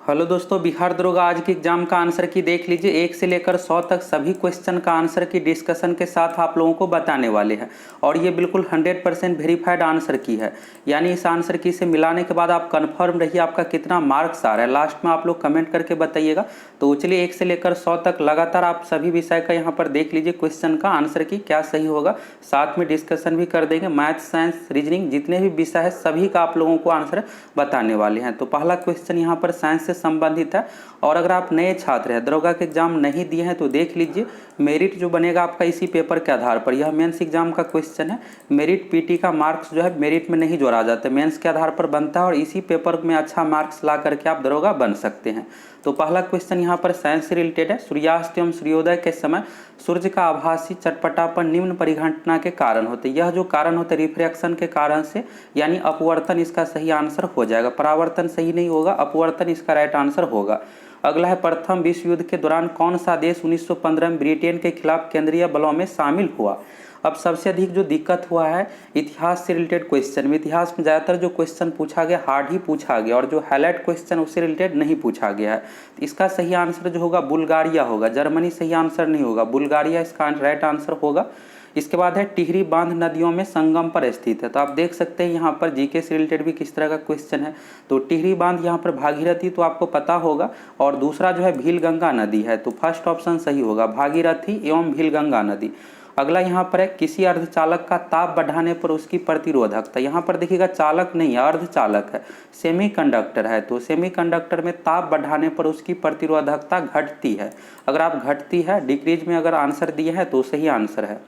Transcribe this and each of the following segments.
Hello दोस्तों, बिहार दरोगा आज के एग्जाम का आंसर की देख लीजिए। 1 से लेकर 100 तक सभी क्वेश्चन का आंसर की डिस्कशन के साथ आप लोगों को बताने वाले हैं। और ये बिल्कुल 100% वेरीफाइड आंसर की है, यानी इस आंसर की से मिलाने के बाद आप कंफर्म रहिए आपका कितना मार्क्स आ रहा है। लास्ट में आप लोग कमेंट करके बताइएगा। तो चलिए 1 से लेकर 100 तक लगातार आप सभी विषय का यहाँ पर देख लीजिए क्वेश्चन का आंसर की क्या सही होगा। साथ में डिस्कशन भी कर देंगे। मैथ, साइंस, रीजनिंग जितने भी विषय है सभी का आप लोगों को आंसर बताने वाले हैं। तो पहला क्वेश्चन यहाँ पर साइंस से संबंधित है। और अगर आप नए छात्र हैं, दरोगा के एग्जाम नहीं दिए हैं, तो देख लीजिए मेरिट जो बनेगा आपका इसी पेपर के आधार पर। यह मेंस एग्जाम का क्वेश्चन है। मेरिट पीटी का मार्क्स जो है मेरिट में नहीं जोड़ा जाता, मेंस के आधार पर बनता है। और इसी पेपर में अच्छा मार्क्स ला करके आप दरोगा बन सकते हैं। तो पहला क्वेश्चन यहाँ पर साइंस से रिलेटेड है। सूर्यास्त एवं सूर्योदय के समय सूर्य का आभासी चटपटापन निम्न परिघटना के कारण होते हैं। यह जो कारण होते हैं रिफ्रैक्शन के कारण से, यानी अपवर्तन इसका सही आंसर हो जाएगा। परावर्तन सही नहीं होगा, अपवर्तन इसका राइट आंसर होगा। अगला है प्रथम विश्व युद्ध के दौरान कौन सा देश 1915 में ब्रिटेन के खिलाफ केंद्रीय बलों में शामिल हुआ। अब सबसे अधिक जो दिक्कत हुआ है इतिहास से रिलेटेड क्वेश्चन में, इतिहास में ज़्यादातर जो क्वेश्चन पूछा गया हार्ड ही पूछा गया, और जो हाईलाइट क्वेश्चन उससे रिलेटेड नहीं पूछा गया है। इसका सही आंसर जो होगा बुल्गारिया होगा। जर्मनी सही आंसर नहीं होगा, बुल्गारिया इसका राइट आंसर होगा। इसके बाद है टिहरी बांध नदियों में संगम पर स्थित है। तो आप देख सकते हैं यहाँ पर जीके से रिलेटेड भी किस तरह का क्वेश्चन है। तो टिहरी बांध यहाँ पर भागीरथी तो आपको पता होगा, और दूसरा जो है भीलगंगा नदी है। तो फर्स्ट ऑप्शन सही होगा, भागीरथी एवं भीलगंगा नदी। अगला यहाँ पर है किसी अर्धचालक का ताप बढ़ाने पर उसकी प्रतिरोधकता। यहाँ पर देखिएगा चालक नहीं है, अर्धचालक है, सेमीकंडक्टर है। तो सेमीकंडक्टर में ताप बढ़ाने पर उसकी प्रतिरोधकता घटती है। अगर आप घटती है डिक्रीज में अगर आंसर दिए हैं तो सही आंसर है।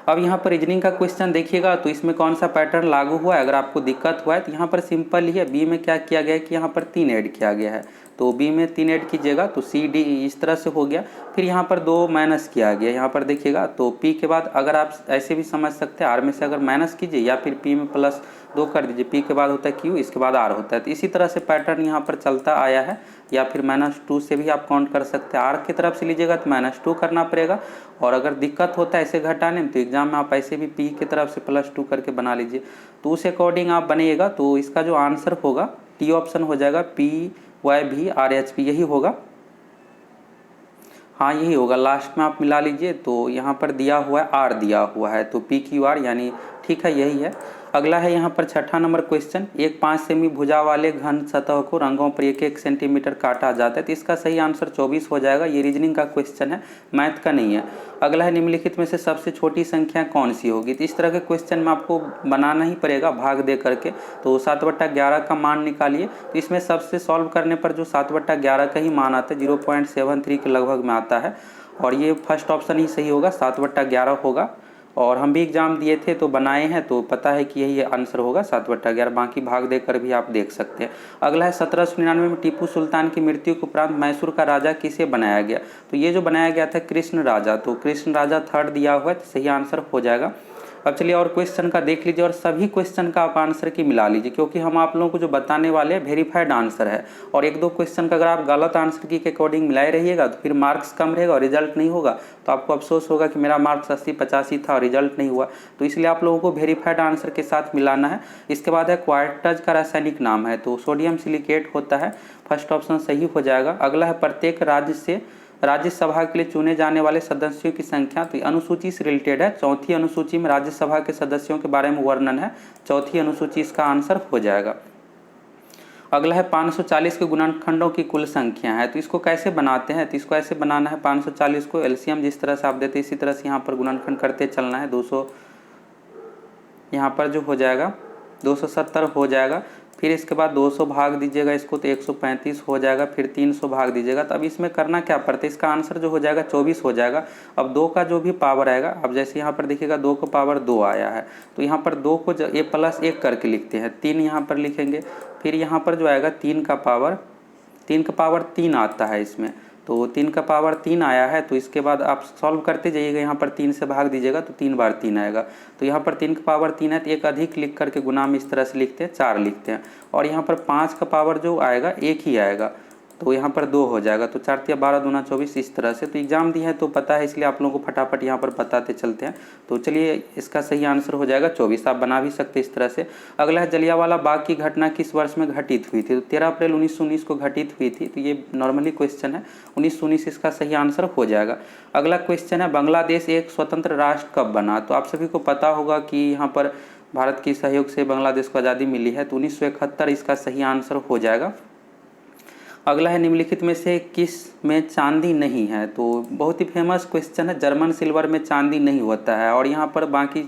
अब यहाँ पर रीजनिंग का क्वेश्चन देखिएगा, तो इसमें कौन सा पैटर्न लागू हुआ है। अगर आपको दिक्कत हुआ है तो यहाँ पर सिंपल ही है। बी में क्या किया गया है कि यहाँ पर 3 ऐड किया गया है। तो बी में 3 ऐड कीजिएगा तो सी डी इस तरह से हो गया। फिर यहाँ पर 2 माइनस किया गया। यहाँ पर देखिएगा तो पी के बाद अगर आप ऐसे भी समझ सकते हैं, आर में से अगर माइनस कीजिए या फिर पी में +2 कर दीजिए। पी के बाद होता है क्यू, इसके बाद आर होता है। तो इसी तरह से पैटर्न यहाँ पर चलता आया है। या फिर -2 से भी आप काउंट कर सकते हैं। आर की तरफ से लीजिएगा तो -2 करना पड़ेगा। और अगर दिक्कत होता है ऐसे घटाने में तो एग्जाम में आप ऐसे भी पी की तरफ से +2 करके बना लीजिए। तो उस अकॉर्डिंग आप बनेगा। तो इसका जो आंसर होगा टी ऑप्शन हो जाएगा, PYVRHP यही होगा। हाँ यही होगा, लास्ट में आप मिला लीजिए। तो यहाँ पर दिया हुआ है आर दिया हुआ है, तो PQR यानी ठीक है, यही है। अगला है यहाँ पर छठा नंबर क्वेश्चन। एक 5 सेमी भुजा वाले घन सतह को रंगों पर 1-1 सेंटीमीटर काटा जाता है। तो इसका सही आंसर 24 हो जाएगा। ये रीजनिंग का क्वेश्चन है, मैथ का नहीं है। अगला है निम्नलिखित में से सबसे छोटी संख्या कौन सी होगी। तो इस तरह के क्वेश्चन में आपको बनाना ही पड़ेगा भाग दे करके। तो 7/11 का मान निकालिए। तो इसमें सबसे सॉल्व करने पर जो 7/11 का ही मान आता है 0.73 के लगभग में आता है। और ये फर्स्ट ऑप्शन ही सही होगा, 7/11 होगा। और हम भी एग्जाम दिए थे तो बनाए हैं, तो पता है कि यही आंसर होगा 7/11। बाकी भाग देकर भी आप देख सकते हैं। अगला है 1799 में टीपू सुल्तान की मृत्यु के उपरांत मैसूर का राजा किसे बनाया गया। तो ये जो बनाया गया था कृष्ण राजा। तो कृष्ण राजा 3rd दिया हुआ है, तो सही आंसर हो जाएगा। अब चलिए और क्वेश्चन का देख लीजिए, और सभी क्वेश्चन का आप आंसर की मिला लीजिए, क्योंकि हम आप लोगों को जो बताने वाले हैं वेरीफाइड आंसर है। और 1-2 क्वेश्चन का अगर आप गलत आंसर की के अकॉर्डिंग मिलाए रहिएगा तो फिर मार्क्स कम रहेगा और रिजल्ट नहीं होगा। तो आपको अफसोस होगा कि मेरा मार्क्स 80-85 था और रिजल्ट नहीं हुआ। तो इसलिए आप लोगों को वेरीफाइड आंसर के साथ मिलाना है। इसके बाद है क्वार्टज का रासायनिक नाम है। तो सोडियम सिलिकेट होता है, फर्स्ट ऑप्शन सही हो जाएगा। अगला है प्रत्येक राज्य से राज्यसभा के लिए चुने जाने वाले सदस्यों की संख्या। तो अनुसूची से रिलेटेड है। 4थी अनुसूची में राज्यसभा के सदस्यों के बारे में वर्णन है। 4थी अनुसूची इसका आंसर हो जाएगा। अगला है 540 के गुणनखंडों की कुल संख्या है। तो इसको कैसे बनाते हैं, तो इसको ऐसे बनाना है 540 को एलसीएम जिस तरह से आप देते हैं इसी तरह से यहाँ पर गुणनखंड करते चलना है। 200 यहाँ पर जो हो जाएगा 270 हो जाएगा। फिर इसके बाद 200 भाग दीजिएगा इसको तो 135 हो जाएगा। फिर 300 भाग दीजिएगा। तो अब इसमें करना क्या पड़ता है, इसका आंसर जो हो जाएगा 24 हो जाएगा। अब 2 का जो भी पावर आएगा, अब जैसे यहाँ पर देखिएगा 2 को पावर 2 आया है, तो यहाँ पर 2 को A+1 करके लिखते हैं। 3 यहाँ पर लिखेंगे। फिर यहाँ पर जो आएगा 3 का पावर 3 आता है इसमें। तो 3 का पावर 3 आया है। तो इसके बाद आप सॉल्व करते जाइएगा। यहाँ पर 3 से भाग दीजिएगा तो 3 बार 3 आएगा। तो यहाँ पर 3 का पावर 3 है, तो एक अधिक लिख करके गुना में इस तरह से लिखते हैं, 4 लिखते हैं। और यहाँ पर 5 का पावर जो आएगा 1 ही आएगा। तो यहाँ पर 2 हो जाएगा। तो 4 या 12 दूना 24 इस तरह से। तो एग्जाम दी है तो पता है, इसलिए आप लोगों को फटाफट यहाँ पर बताते चलते हैं। तो चलिए इसका सही आंसर हो जाएगा 24। आप बना भी सकते इस तरह से। अगला है जलियांवाला बाग की घटना किस वर्ष में घटित हुई थी? तो 13 अप्रैल 1919 को घटित हुई थी। तो ये नॉर्मली क्वेश्चन है, 1919 इसका सही आंसर हो जाएगा। अगला क्वेश्चन है बांग्लादेश एक स्वतंत्र राष्ट्र कब बना? तो आप सभी को पता होगा कि यहाँ पर भारत के सहयोग से बांग्लादेश को आज़ादी मिली है। तो 1971 इसका सही आंसर हो जाएगा। अगला है निम्नलिखित में से किस में चांदी नहीं है? तो बहुत ही फेमस क्वेश्चन है, जर्मन सिल्वर में चांदी नहीं होता है, और यहाँ पर बाकी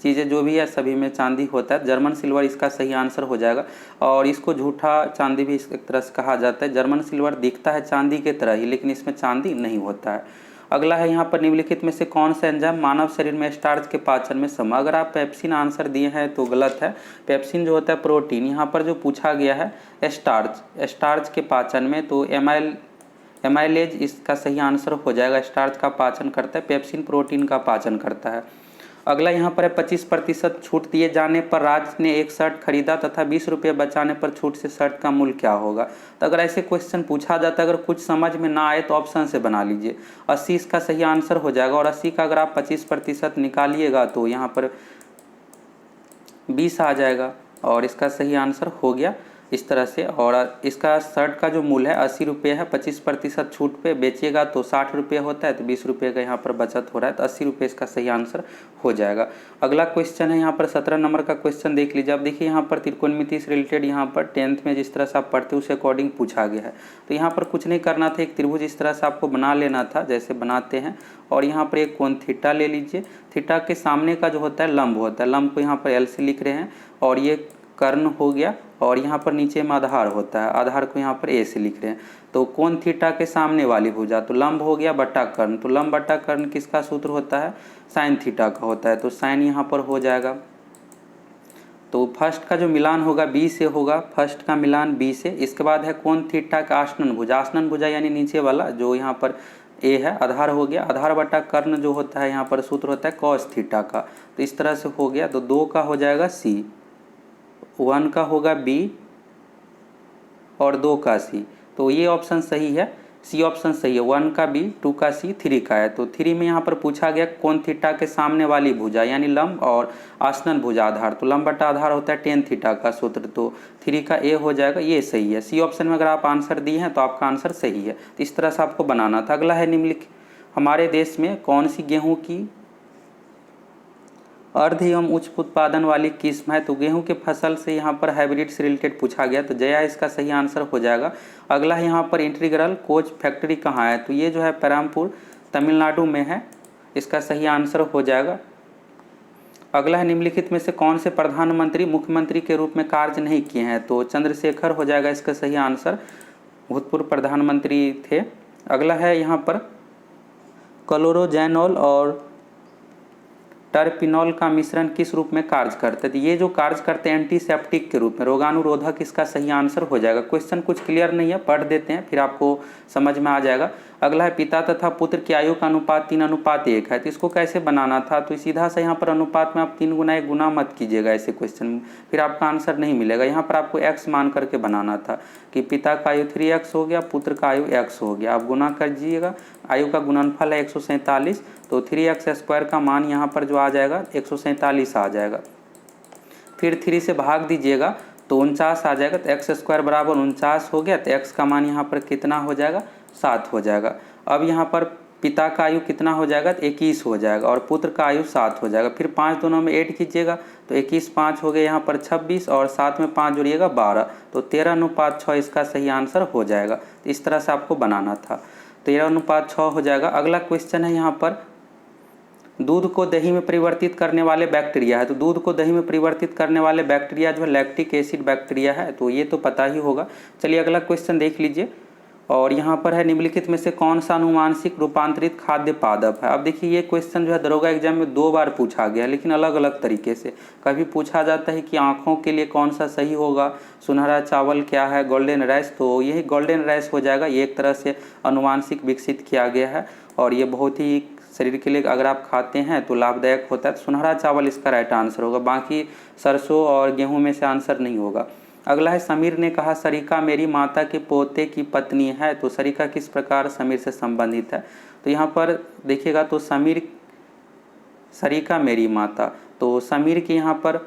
चीज़ें जो भी है सभी में चांदी होता है। जर्मन सिल्वर इसका सही आंसर हो जाएगा, और इसको झूठा चांदी भी एक तरह से कहा जाता है। जर्मन सिल्वर दिखता है चांदी के तरह ही, लेकिन इसमें चांदी नहीं होता है। अगला है यहाँ पर निम्नलिखित में से कौन सा एंजाइम मानव शरीर में स्टार्च के पाचन में सम? अगर आप पेप्सिन आंसर दिए हैं तो गलत है। पेप्सिन जो होता है प्रोटीन, यहाँ पर जो पूछा गया है स्टार्च के पाचन में, तो एमाइलेज इसका सही आंसर हो जाएगा। स्टार्च का पाचन करता है, पेप्सिन प्रोटीन का पाचन करता है। अगला यहाँ पर है 25% छूट दिए जाने पर राज्य ने एक शर्ट खरीदा तथा 20 रुपये बचाने पर छूट से शर्ट का मूल्य क्या होगा? तो अगर ऐसे क्वेश्चन पूछा जाता है, अगर कुछ समझ में ना आए तो ऑप्शन से बना लीजिए। 80 इसका सही आंसर हो जाएगा, और 80 का अगर आप 25% निकालिएगा तो यहाँ पर 20 आ जाएगा, और इसका सही आंसर हो गया इस तरह से। और इसका शर्ट का जो मूल्य है 80 रुपये है, 25% छूट पे बेचिएगा तो 60 रुपये होता है, तो 20 रुपये का यहाँ पर बचत हो रहा है, तो 80 रुपये इसका सही आंसर हो जाएगा। अगला क्वेश्चन है यहाँ पर 17 नंबर का क्वेश्चन देख लीजिए। अब देखिए यहाँ पर त्रिकोणमिति से रिलेटेड यहाँ पर 10th में जिस तरह से आप पढ़ते हो उस अकॉर्डिंग पूछा गया है। तो यहाँ पर कुछ नहीं करना था, एक त्रिभुज इस तरह से आपको बना लेना था जैसे बनाते हैं, और यहाँ पर एक कोण थीटा ले लीजिए। थीटा के सामने का जो होता है लंब होता है, लंब को यहाँ पर एल से लिख रहे हैं, और ये कर्ण हो गया, और यहाँ पर नीचे में आधार होता है, आधार को यहाँ पर ए से लिख रहे हैं। तो कोण थीटा के सामने वाली भुजा, तो लंब हो गया बट्टा कर्ण, तो लंब बट्टा कर्ण किसका सूत्र होता है? साइन थीटा का होता है, तो साइन यहाँ पर हो जाएगा। तो फर्स्ट का जो मिलान होगा बी से होगा, फर्स्ट का मिलान बी से। इसके बाद है कोण थीटा का आसनन भुजा यानी नीचे वाला जो यहाँ पर ए है, आधार हो गया। आधार बटा कर्ण जो होता है यहाँ पर सूत्र होता है कॉस थीटा का, तो इस तरह से हो गया। तो 2 का हो जाएगा सी, 1 का होगा बी, और 2 का सी। तो ये ऑप्शन सही है, सी ऑप्शन सही है। 1 का बी, 2 का सी, 3 का है। तो 3 में यहाँ पर पूछा गया कोण थीटा के सामने वाली भुजा यानी लंब, और आसनन भुजा आधार, तो लंब बटा आधार होता है टेन थीटा का सूत्र, तो 3 का ए हो जाएगा, ये सही है। सी ऑप्शन में अगर आप आंसर दिए हैं तो आपका आंसर सही है। तो इस तरह से आपको बनाना था। अगला है निम्नलिखित हमारे देश में कौन सी गेहूँ की अर्ध एवं उच्च उत्पादन वाली किस्म है? तो गेहूं के फसल से यहाँ पर हाइब्रिड से रिलेटेड पूछा गया, तो जया इसका सही आंसर हो जाएगा। अगला है यहाँ पर इंटीग्रल कोच फैक्ट्री कहाँ है? तो ये जो है पेरामपुर तमिलनाडु में है, इसका सही आंसर हो जाएगा। अगला है निम्नलिखित में से कौन से प्रधानमंत्री मुख्यमंत्री के रूप में कार्य नहीं किए हैं? तो चंद्रशेखर हो जाएगा इसका सही आंसर, भूतपूर्व प्रधानमंत्री थे। अगला है यहाँ पर क्लोरोजेनोल और टर्पिनॉल का मिश्रण किस रूप में कार्य करते हैं? तो ये जो कार्य करते हैं एंटीसेप्टिक के रूप में, रोगाणुरोधक, इसका सही आंसर हो जाएगा। क्वेश्चन कुछ क्लियर नहीं है, पढ़ देते हैं फिर आपको समझ में आ जाएगा। अगला है पिता तथा पुत्र की आयु का अनुपात 3:1 है, तो इसको कैसे बनाना था? तो सीधा सा यहाँ पर अनुपात में आप 3 गुना 1 गुना मत कीजिएगा ऐसे क्वेश्चन, फिर आपका आंसर नहीं मिलेगा। यहाँ पर आपको x मान करके बनाना था कि पिता का आयु 3x हो गया, पुत्र का आयु x हो गया। आप गुना कर दीजिएगा, आयु का गुणनफल है 147, तो 3x² का मान यहाँ पर जो आ जाएगा 147 आ जाएगा। फिर 3 से भाग दीजिएगा तो 49 आ जाएगा, तो x² बराबर 49 हो गया। तो x का मान यहाँ पर कितना हो जाएगा? 7 हो जाएगा। अब यहाँ पर पिता का आयु कितना हो जाएगा? 21 हो जाएगा, और पुत्र का आयु 7 हो जाएगा। फिर 5 दोनों में ऐड कीजिएगा तो 21 5 हो गया यहाँ पर 26, और 7 में 5 जोड़िएगा 12, तो 13:6 इसका सही आंसर हो जाएगा। तो इस तरह से आपको बनाना था, 13:6 हो जाएगा। अगला क्वेश्चन है यहाँ पर दूध को दही में परिवर्तित करने वाले बैक्टीरिया है। तो दूध को दही में परिवर्तित करने वाले बैक्टीरिया जो है लैक्टिक एसिड बैक्टीरिया है, तो ये तो पता ही होगा। चलिए अगला क्वेश्चन देख लीजिए, और यहाँ पर है निम्नलिखित में से कौन सा अनुवांशिक रूपांतरित खाद्य पादप है? अब देखिए ये क्वेश्चन जो है दरोगा एग्जाम में 2 बार पूछा गया, लेकिन अलग अलग तरीके से। कभी पूछा जाता है कि आँखों के लिए कौन सा सही होगा, सुनहरा चावल क्या है, गोल्डन राइस, तो यही गोल्डन राइस हो जाएगा। ये एक तरह से अनुवांशिक विकसित किया गया है, और ये बहुत ही शरीर के लिए अगर आप खाते हैं तो लाभदायक होता है। तो सुनहरा चावल इसका राइट आंसर होगा, बाकी सरसों और गेहूं में से आंसर नहीं होगा। अगला है समीर ने कहा सरिका मेरी माता के पोते की पत्नी है। तो सरिका किस प्रकार समीर से संबंधित है? तो यहाँ पर देखिएगा तो समीर, सरिका मेरी माता, तो समीर की यहाँ पर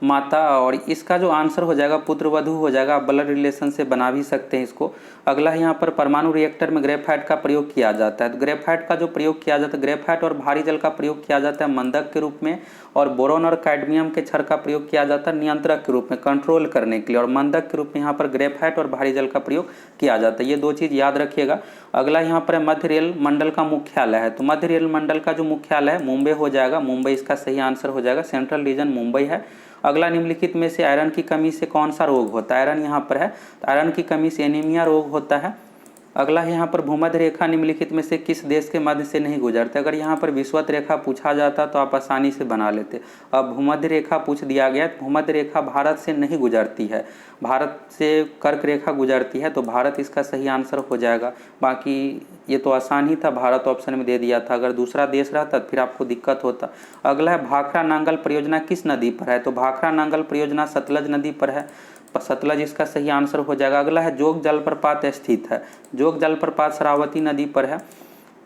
माता, और इसका जो आंसर हो जाएगा पुत्र वधू हो जाएगा। आप ब्लड रिलेशन से बना भी सकते हैं इसको। अगला है यहाँ पर परमाणु रिएक्टर में ग्रेफाइट का प्रयोग किया जाता है। तो ग्रेफाइट का जो प्रयोग किया जाता है, ग्रेफाइट और भारी जल का प्रयोग किया जाता है मंदक के रूप में, और बोरोन और कैडमियम के क्षार का प्रयोग किया जाता है नियंत्रक के रूप में, कंट्रोल करने के लिए, और मंदक के रूप में यहाँ पर ग्रेफाइट और भारी जल का प्रयोग किया जाता है। ये दो चीज़ याद रखिएगा। अगला यहाँ पर मध्य रेल मंडल का मुख्यालय है। तो मध्य रेल मंडल का जो मुख्यालय है मुंबई हो जाएगा। मुंबई इसका सही आंसर हो जाएगा। सेंट्रल रीजन मुंबई है। अगला निम्नलिखित में से आयरन की कमी से कौन सा रोग होता है? आयरन यहाँ पर है, तो आयरन की कमी से एनीमिया रोग होता है। अगला है यहाँ पर भूमध्य रेखा निम्नलिखित में से किस देश के मध्य से नहीं गुजरते? अगर यहाँ पर विषुवत रेखा पूछा जाता तो आप आसानी से बना लेते। अब भूमध्य रेखा पूछ दिया गया, तो भूमध्य रेखा भारत से नहीं गुजरती है, भारत से कर्क रेखा गुजरती है, तो भारत इसका सही आंसर हो जाएगा। बाकी ये तो आसान ही था, भारत ऑप्शन में दे दिया था। अगर दूसरा देश रहता तो फिर आपको दिक्कत होता। अगला है भाखड़ा नांगल परियोजना किस नदी पर है? तो भाखड़ा नांगल परियोजना सतलज नदी पर है, सतलज इसका सही आंसर हो जाएगा। अगला है जोग जलप्रपात स्थित है। जोग जलप्रपात शरावती नदी पर है।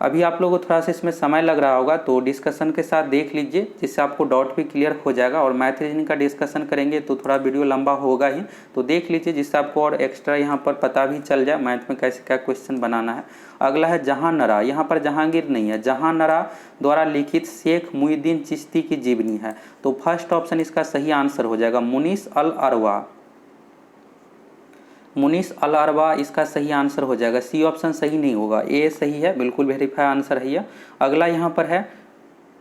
अभी आप लोगों को थोड़ा सा इसमें समय लग रहा होगा, तो डिस्कशन के साथ देख लीजिए, जिससे आपको डाउट भी क्लियर हो जाएगा। और मैथ रीजनिंग का डिस्कशन करेंगे तो थोड़ा वीडियो लंबा होगा ही, तो देख लीजिए, जिससे आपको और एक्स्ट्रा यहाँ पर पता भी चल जाए मैथ में कैसे क्या क्वेश्चन बनाना है। अगला है जहांनरा, यहाँ पर जहांगीर नहीं है, जहांनरा द्वारा लिखित शेख मुहिद्दीन चिश्ती की जीवनी है। तो फर्स्ट ऑप्शन इसका सही आंसर हो जाएगा मुनीस अल अरवा। मुनीस अल अरवा इसका सही आंसर हो जाएगा। सी ऑप्शन सही नहीं होगा, ए सही है, बिल्कुल वेरीफाई आंसर है ये। अगला यहाँ पर है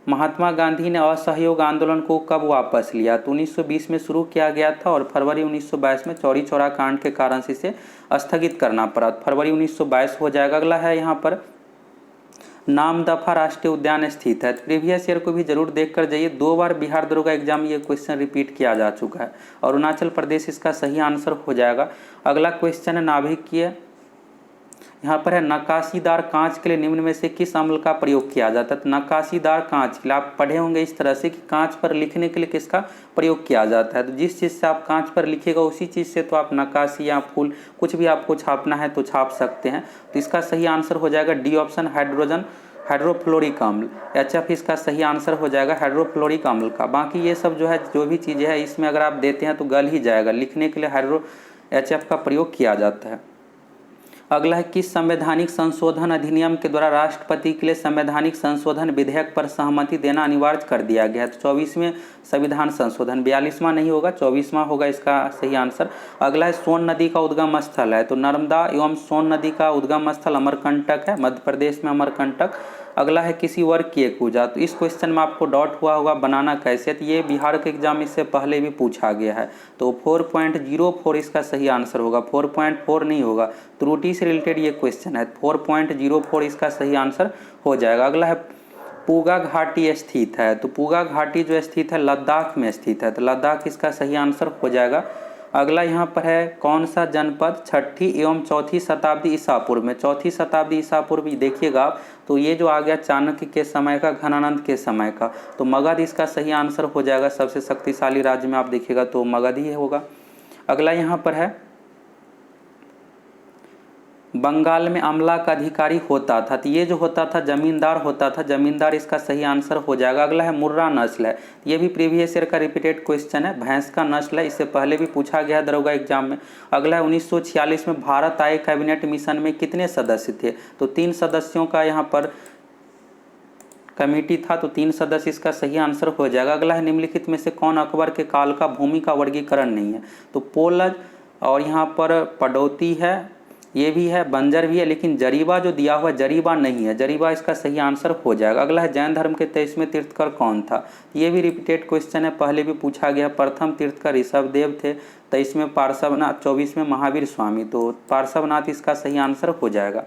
महात्मा गांधी ने असहयोग आंदोलन को कब वापस लिया? तो 1920 में शुरू किया गया था और फरवरी 1922 में चौरी चौरा कांड के कारण से इसे स्थगित करना पड़ा। फरवरी 1922 हो जाएगा। अगला है यहाँ पर नामदफा राष्ट्रीय उद्यान स्थित है। प्रीवियस ईयर को भी जरूर देख कर जाइए, 2 बार बिहार दरोगा एग्जाम ये क्वेश्चन रिपीट किया जा चुका है। अरुणाचल प्रदेश इसका सही आंसर हो जाएगा। अगला क्वेश्चन है नाभिकीय, यहाँ पर है नक्काशीदार कांच के लिए निम्न में से किस अम्ल का प्रयोग किया जाता है? तो नक्काशीदार कांच के लिए आप पढ़े होंगे इस तरह से कि कांच पर लिखने के लिए किसका प्रयोग किया जाता है। तो जिस चीज़ से आप कांच पर लिखिएगा उसी चीज़ से तो आप नक्काशी या फूल कुछ भी आपको छापना है तो छाप सकते हैं। तो इसका सही आंसर हो जाएगा डी ऑप्शन हाइड्रोफ्लोरिक अम्ल। HF इसका सही आंसर हो जाएगा हाइड्रोफ्लोरिक अम्ल का। बाकी ये सब जो है जो भी चीज़ें है इसमें अगर आप देते हैं तो गल ही जाएगा, लिखने के लिए HF का प्रयोग किया जाता है। अगला है किस संवैधानिक संशोधन अधिनियम के द्वारा राष्ट्रपति के लिए संवैधानिक संशोधन विधेयक पर सहमति देना अनिवार्य कर दिया गया है? तो 24वें संविधान संशोधन, 42वां नहीं होगा, 24वां होगा इसका सही आंसर। अगला है सोन नदी का उद्गम स्थल है। तो नर्मदा एवं सोन नदी का उद्गम स्थल अमरकंटक है, मध्य प्रदेश में अमरकंटक। अगला है किसी वर्ग की एक भुजा। तो इस क्वेश्चन में आपको डाउट हुआ होगा बनाना कैसे, तो ये बिहार के एग्जाम इससे पहले भी पूछा गया है। तो 4.04 इसका सही आंसर होगा, 4.4 नहीं होगा, त्रुटि से रिलेटेड ये क्वेश्चन है। 4.04 इसका सही आंसर हो जाएगा। अगला है पूगा घाटी स्थित है। तो पूगा घाटी जो स्थित है लद्दाख में स्थित है, तो लद्दाख इसका सही आंसर हो जाएगा। अगला यहाँ पर है कौन सा जनपद 6ठी एवं 4ठी शताब्दी ईसा पूर्व में? 4ठी शताब्दी ईसा पूर्व देखिएगा आप, तो ये जो आ गया चाणक्य के समय का, घनानंद के समय का, तो मगध इसका सही आंसर हो जाएगा। सबसे शक्तिशाली राज्य में आप देखिएगा तो मगध ही होगा। अगला यहाँ पर है बंगाल में अमला का अधिकारी होता था। तो ये जो होता था जमींदार होता था, जमींदार इसका सही आंसर हो जाएगा। अगला है मुर्रा नस्ल है, ये भी प्रीवियस ईयर का रिपीटेड क्वेश्चन है, भैंस का नस्ल है, इससे पहले भी पूछा गया दरोगा एग्जाम में। अगला है 1946 में भारत आए कैबिनेट मिशन में कितने सदस्य थे? तो 3 सदस्यों का यहाँ पर कमेटी था, तो 3 सदस्य इसका सही आंसर हो जाएगा। अगला है निम्नलिखित में से कौन अकबर के काल का भूमि का वर्गीकरण नहीं है? तो पोलज और यहाँ पर पडौती है, ये भी है, बंजर भी है, लेकिन जरीबा जो दिया हुआ जरीबा नहीं है, जरीबा इसका सही आंसर हो जाएगा। अगला है जैन धर्म के 23वें तीर्थकर कौन था? ये भी रिपीटेड क्वेश्चन है, पहले भी पूछा गया। प्रथम तीर्थकर ऋषभदेव थे, 23वें पार्श्वनाथ, 24वें महावीर स्वामी। तो पार्श्वनाथ इसका सही आंसर हो जाएगा।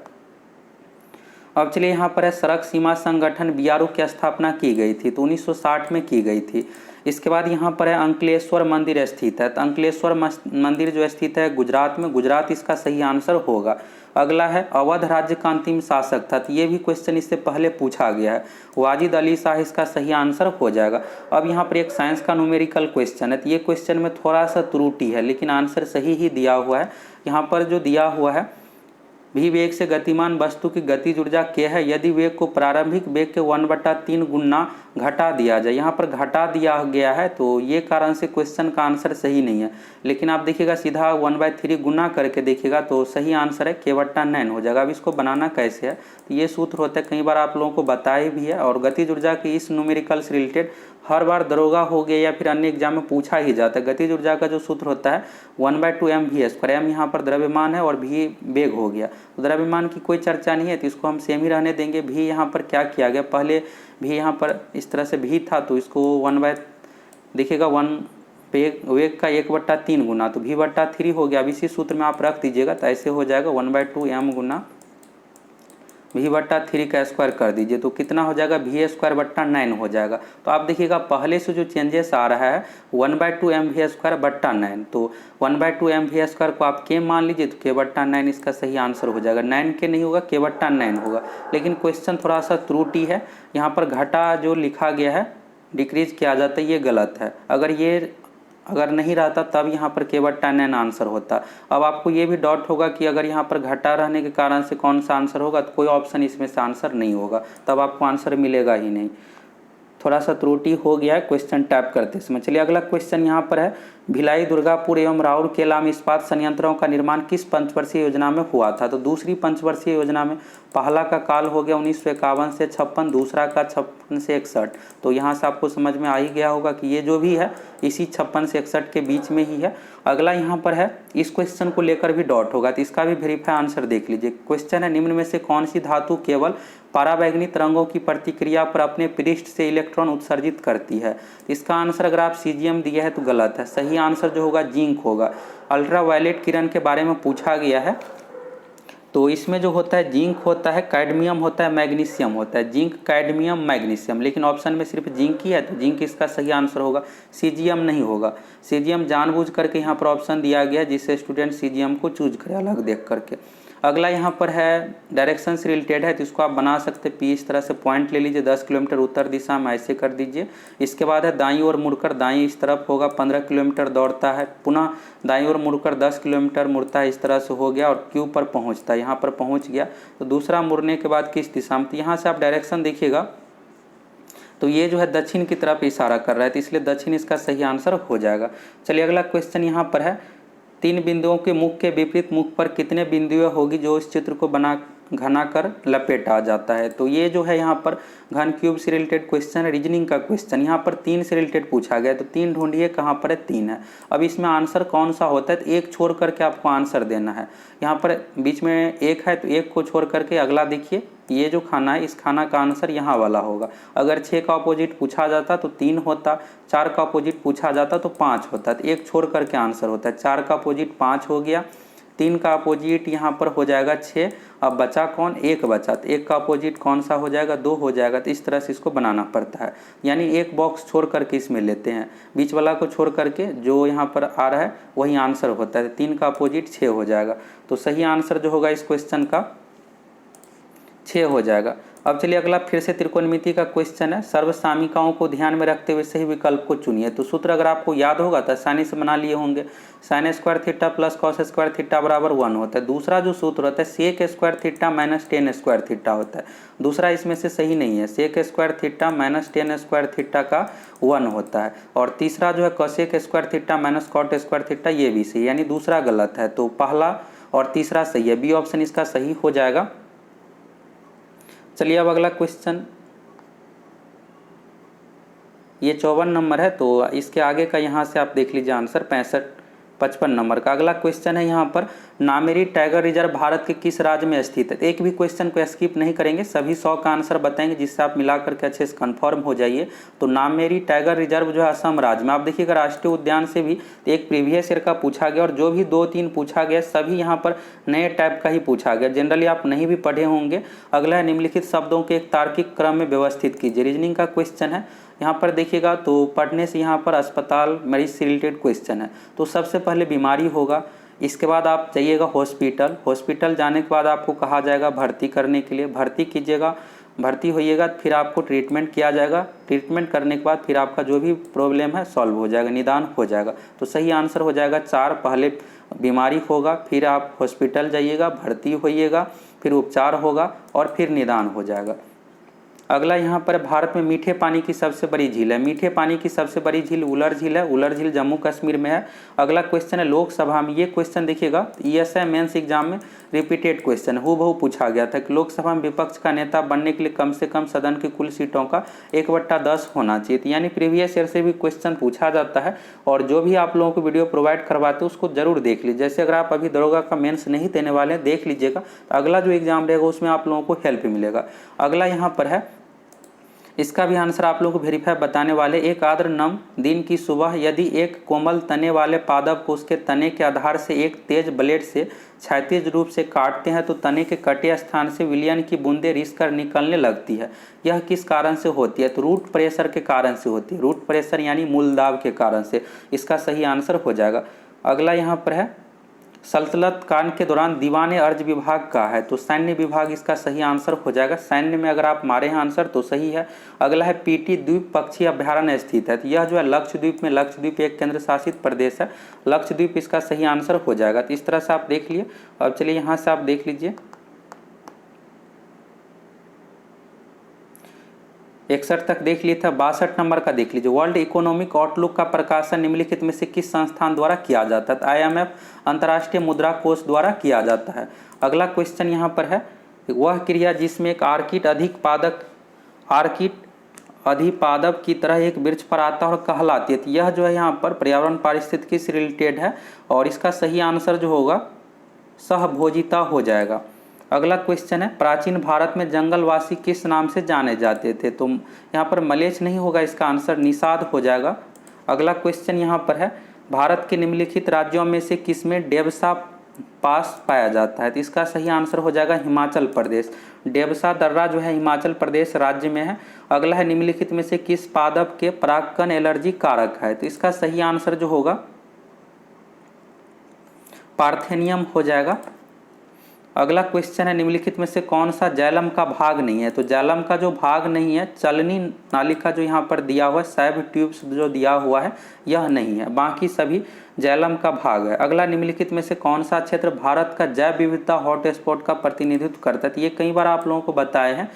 अब चलिए यहाँ पर है सड़क सीमा संगठन BRO की स्थापना की गई थी। तो 1960 में की गई थी। इसके बाद यहाँ पर है अंकलेश्वर मंदिर स्थित है, तो अंकलेश्वर मंदिर जो स्थित है गुजरात में, गुजरात इसका सही आंसर होगा। अगला है अवध राज्य का अंतिम शासक था, तो ये भी क्वेश्चन इससे पहले पूछा गया है, वाजिद अली शाह इसका सही आंसर हो जाएगा। अब यहाँ पर एक साइंस का न्यूमेरिकल क्वेश्चन है, तो ये क्वेश्चन में थोड़ा सा त्रुटि है लेकिन आंसर सही ही दिया हुआ है। यहाँ पर जो दिया हुआ है भी वेग से गतिमान वस्तु की गतिज ऊर्जा क्या है यदि वेग को प्रारंभिक वेग के 1/3 गुना घटा दिया जाए। यहाँ पर घटा दिया गया है तो ये कारण से क्वेश्चन का आंसर सही नहीं है, लेकिन आप देखिएगा सीधा 1/3 गुना करके देखिएगा तो सही आंसर है k/9 हो जाएगा। अब इसको बनाना कैसे है, तो ये सूत्र होता है, कई बार आप लोगों को बताया भी है, और गतिज ऊर्जा की इस न्यूमेरिकल से रिलेटेड हर बार दरोगा हो गया या फिर अन्य एग्जाम में पूछा ही जाता है। गतिज ऊर्जा का जो सूत्र होता है 1/2 mv², m यहाँ पर द्रव्यमान है और v वेग हो गया, तो द्रव्यमान की कोई चर्चा नहीं है तो इसको हम सेम ही रहने देंगे। v यहाँ पर क्या किया गया, पहले v यहाँ पर इस तरह से v था तो इसको 1 देखिएगा 1 वेग का 1/3 गुना, तो v/3 हो गया। अब इसी सूत्र में आप रख दीजिएगा तो ऐसे हो जाएगा 1/2 m गुना v/3 का स्क्वायर कर दीजिए तो कितना हो जाएगा, v²/9 हो जाएगा। तो आप देखिएगा पहले से जो चेंजेस आ रहा है 1/2 mv²/9, तो 1/2 mv² को आप k मान लीजिए तो k/9 इसका सही आंसर हो जाएगा। 9k नहीं होगा, k/9 होगा, लेकिन क्वेश्चन थोड़ा सा त्रुटि है। यहाँ पर घटा जो लिखा गया है डिक्रीज किया जाता है, ये गलत है। अगर नहीं रहता तब यहाँ पर k/9 आंसर होता। अब आपको ये भी डाउट होगा कि अगर यहाँ पर घटा रहने के कारण से कौन सा आंसर होगा, तो कोई ऑप्शन इसमें से आंसर नहीं होगा, तब आपको आंसर मिलेगा ही नहीं। थोड़ा सा त्रुटि हो गया है क्वेश्चन टाइप करते समय। चलिए अगला क्वेश्चन यहाँ पर है, भिलाई, दुर्गापुर एवं राउरकेला में इस्पात संयंत्रों का निर्माण किस पंचवर्षीय योजना में हुआ था। तो दूसरी पंचवर्षीय योजना में पहला का काल हो गया 1951 से 56, दूसरा का 56 से 61। तो यहाँ से आपको समझ में आ ही गया होगा कि ये जो भी है इसी 56 से 61 के बीच में ही है। अगला यहाँ पर है, इस क्वेश्चन को लेकर भी डाउट होगा तो इसका भी वेरीफाई आंसर देख लीजिए। क्वेश्चन है, निम्न में से कौन सी धातु केवल पराबैंगनी तरंगों की प्रतिक्रिया पर अपने पृष्ठ से इलेक्ट्रॉन उत्सर्जित करती है। इसका आंसर अगर आप सीजियम दिया है तो गलत है, सही आंसर जो होगा जिंक होगा। अल्ट्रावायलेट किरण के बारे में पूछा गया है तो इसमें जो होता है जिंक होता है, कैडमियम होता है, मैग्नीशियम होता है, जिंक, कैडमियम, मैग्नीशियम, लेकिन ऑप्शन में सिर्फ जिंक ही है तो जिंक इसका सही आंसर होगा, सीजियम नहीं होगा। सीजियम जानबूझ करके यहाँ पर ऑप्शन दिया गया जिससे स्टूडेंट सीजियम को चूज करे अलग देख करके। अगला यहाँ पर है डायरेक्शन से रिलेटेड है तो इसको आप बना सकते हैं, इस तरह से पॉइंट ले लीजिए 10 किलोमीटर उत्तर दिशा में, ऐसे कर दीजिए। इसके बाद है दाईं ओर मुड़कर, दाईं इस तरफ होगा 15 किलोमीटर दौड़ता है, पुनः दाईं ओर मुड़कर 10 किलोमीटर मुड़ता है, इस तरह से हो गया और क्यू पर पहुँचता है, यहाँ पर पहुँच गया। तो दूसरा मुड़ने के बाद किस दिशा में, तो यहाँ से आप डायरेक्शन देखिएगा तो ये जो है दक्षिण की तरफ इशारा कर रहा है, तो इसलिए दक्षिण इसका सही आंसर हो जाएगा। चलिए अगला क्वेश्चन यहाँ पर है, 3 बिंदुओं के मुख के विपरीत मुख पर कितने बिंदुएं होगी जो इस चित्र को घना कर लपेट आ जाता है। तो ये जो है यहाँ पर घन क्यूब से रिलेटेड क्वेश्चन है, रीजनिंग का क्वेश्चन। यहाँ पर 3 से रिलेटेड पूछा गया तो 3 ढूंढिए, कहाँ पर है, 3 है। अब इसमें आंसर कौन सा होता है, तो एक छोड़ करके आपको आंसर देना है। यहाँ पर बीच में एक है तो एक को छोड़ करके अगला देखिए, ये जो खाना है इस खाना का आंसर यहाँ वाला होगा। अगर 6 का अपोजिट पूछा जाता तो 3 होता, 4 का अपोजिट पूछा जाता तो 5 होता, तो एक छोड़ करके आंसर होता है। 4 का अपोजिट 5 हो गया, 3 का अपोजिट यहाँ पर हो जाएगा 6, अब बचा कौन, 1 बचा, तो 1 का अपोजिट कौन सा हो जाएगा, 2 हो जाएगा। तो इस तरह से इसको बनाना पड़ता है, यानी एक बॉक्स छोड़ करके इसमें लेते हैं, बीच वाला को छोड़ करके जो यहाँ पर आ रहा है वही आंसर होता है। 3 का अपोजिट 6 हो जाएगा, तो सही आंसर जो होगा इस क्वेश्चन का 6 हो जाएगा। अब चलिए अगला फिर से त्रिकोणमिति का क्वेश्चन है, सर्वसामिकाओं को ध्यान में रखते हुए सही विकल्प को चुनिए। तो सूत्र अगर आपको याद होगा तो आसानी से बना लिए होंगे, sine square theta plus cos square theta बराबर 1 होता है। दूसरा जो सूत्र होता है sec square theta minus tan square theta होता है। दूसरा इसमें से सही नहीं है, sec square theta minus tan square theta का 1 होता है। और तीसरा जो है cosec square theta minus cot square theta, ये भी सही, यानी दूसरा गलत है। तो पहला और तीसरा सही है, बी ऑप्शन इसका सही हो जाएगा। चलिए अब अगला क्वेश्चन, ये 54 नंबर है तो इसके आगे का यहाँ से आप देख लीजिए आंसर 55 नंबर का। अगला क्वेश्चन है यहाँ पर, नामेरी टाइगर रिजर्व भारत के किस राज्य में स्थित है। एक भी क्वेश्चन को स्किप नहीं करेंगे, सभी 100 का आंसर बताएंगे जिससे आप मिला करके अच्छे से कंफर्म हो जाइए। तो नामेरी टाइगर रिजर्व जो है असम राज्य में, आप देखिएगा राष्ट्रीय उद्यान से भी एक प्रीवियस ईयर का पूछा गया और जो भी 2-3 पूछा गया सभी यहाँ पर नए टाइप का ही पूछा गया, जनरली आप नहीं भी पढ़े होंगे। अगला है, निम्नलिखित शब्दों के एक तार्किक क्रम में व्यवस्थित कीजिए। रीजनिंग का क्वेश्चन है, यहाँ पर देखिएगा तो पढ़ने से यहाँ पर अस्पताल मरीज से रिलेटेड क्वेश्चन है। तो सबसे पहले बीमारी होगा, इसके बाद आप जाइएगा हॉस्पिटल, हॉस्पिटल जाने के बाद आपको कहा जाएगा भर्ती करने के लिए, भर्ती कीजिएगा, भर्ती होइएगा, फिर आपको ट्रीटमेंट किया जाएगा, ट्रीटमेंट करने के बाद फिर आपका जो भी प्रॉब्लम है सॉल्व हो जाएगा, निदान हो जाएगा। तो सही आंसर हो जाएगा 4, पहले बीमारी होगा, फिर आप हॉस्पिटल जाइएगा, भर्ती होइएगा, फिर उपचार होगा और फिर निदान हो जाएगा। अगला यहाँ पर भारत में मीठे पानी की सबसे बड़ी झील है, मीठे पानी की सबसे बड़ी झील उलर झील है, उलर झील जम्मू कश्मीर में है। अगला क्वेश्चन है लोकसभा में, ये क्वेश्चन देखिएगा ईएसआई मेंस एग्जाम में रिपीटेड क्वेश्चन है, हूबहू पूछा गया था कि लोकसभा में विपक्ष का नेता बनने के लिए कम से कम सदन की कुल सीटों का 1/10 होना चाहिए। यानी प्रीवियस ईयर से भी क्वेश्चन पूछा जाता है और जो भी आप लोगों को वीडियो प्रोवाइड करवाते हैं उसको जरूर देख लीजिए। जैसे अगर आप अभी दरोगा का मेंस नहीं देने वाले हैं, देख लीजिएगा, तो अगला जो एग्जाम रहेगा उसमें आप लोगों को हेल्प मिलेगा। अगला यहाँ पर है, इसका भी आंसर आप लोगों को वेरीफाई बताने वाले, एक आर्द्र नम दिन की सुबह यदि एक कोमल तने वाले पादप को उसके तने के आधार से एक तेज ब्लेड से क्षैतिज रूप से काटते हैं तो तने के कटे स्थान से विलयन की बूंदें रिस कर निकलने लगती है। यह किस कारण से होती है? तो रूट प्रेशर के कारण से होती है, रूट प्रेशर यानी मूल दाब के कारण से। इसका सही आंसर हो जाएगा। अगला यहाँ पर है, सल्तनत काल के दौरान दीवाने अर्ज विभाग का है, तो सैन्य विभाग इसका सही आंसर हो जाएगा। सैन्य में अगर आप मारे हैं आंसर तो सही है। अगला है पीटी द्वीप पक्षी अभ्यारण्य स्थित है, तो यह जो है लक्षद्वीप में, लक्षद्वीप एक केंद्र शासित प्रदेश है, लक्षद्वीप इसका सही आंसर हो जाएगा। तो इस तरह से आप देख लिए। अब चलिए यहाँ से आप देख लीजिए 61 तक देख लिए था, 62 नंबर का देख लीजिए। वर्ल्ड इकोनॉमिक आउटलुक का प्रकाशन निम्नलिखित में से किस संस्थान द्वारा किया जाता है? तो IMF अंतर्राष्ट्रीय मुद्रा कोष द्वारा किया जाता है। अगला क्वेश्चन यहाँ पर है, वह क्रिया जिसमें एक आर्किड अधिपादप की तरह एक वृक्ष पर आता है और कहलाती है, तो यह जो है यहाँ पर पर्यावरण पारिस्थितिकी से रिलेटेड है और इसका सही आंसर जो होगा सहभोजिता हो जाएगा। अगला क्वेश्चन है, प्राचीन भारत में जंगलवासी किस नाम से जाने जाते थे? तो यहाँ पर मलेच्छ नहीं होगा, इसका आंसर निषाद हो जाएगा। अगला क्वेश्चन यहाँ पर है, भारत के निम्नलिखित राज्यों में से किसमें डेबसा पास पाया जाता है? तो इसका सही आंसर हो जाएगा हिमाचल प्रदेश। डेबसा दर्रा जो है हिमाचल प्रदेश राज्य में है। अगला है, निम्नलिखित में से किस पादप के परागकण एलर्जी कारक है? तो इसका सही आंसर जो होगा पार्थेनियम हो जाएगा। अगला क्वेश्चन है, निम्नलिखित में से कौन सा जाइलम का भाग नहीं है? तो जाइलम का जो भाग नहीं है, चलनी नालिका जो यहाँ पर दिया हुआ है, सैब ट्यूब्स जो दिया हुआ है, यह नहीं है, बाकी सभी जाइलम का भाग है। अगला, निम्नलिखित में से कौन सा क्षेत्र भारत का जैव विविधता हॉटस्पॉट का प्रतिनिधित्व करता है? तो ये कई बार आप लोगों को बताए हैं,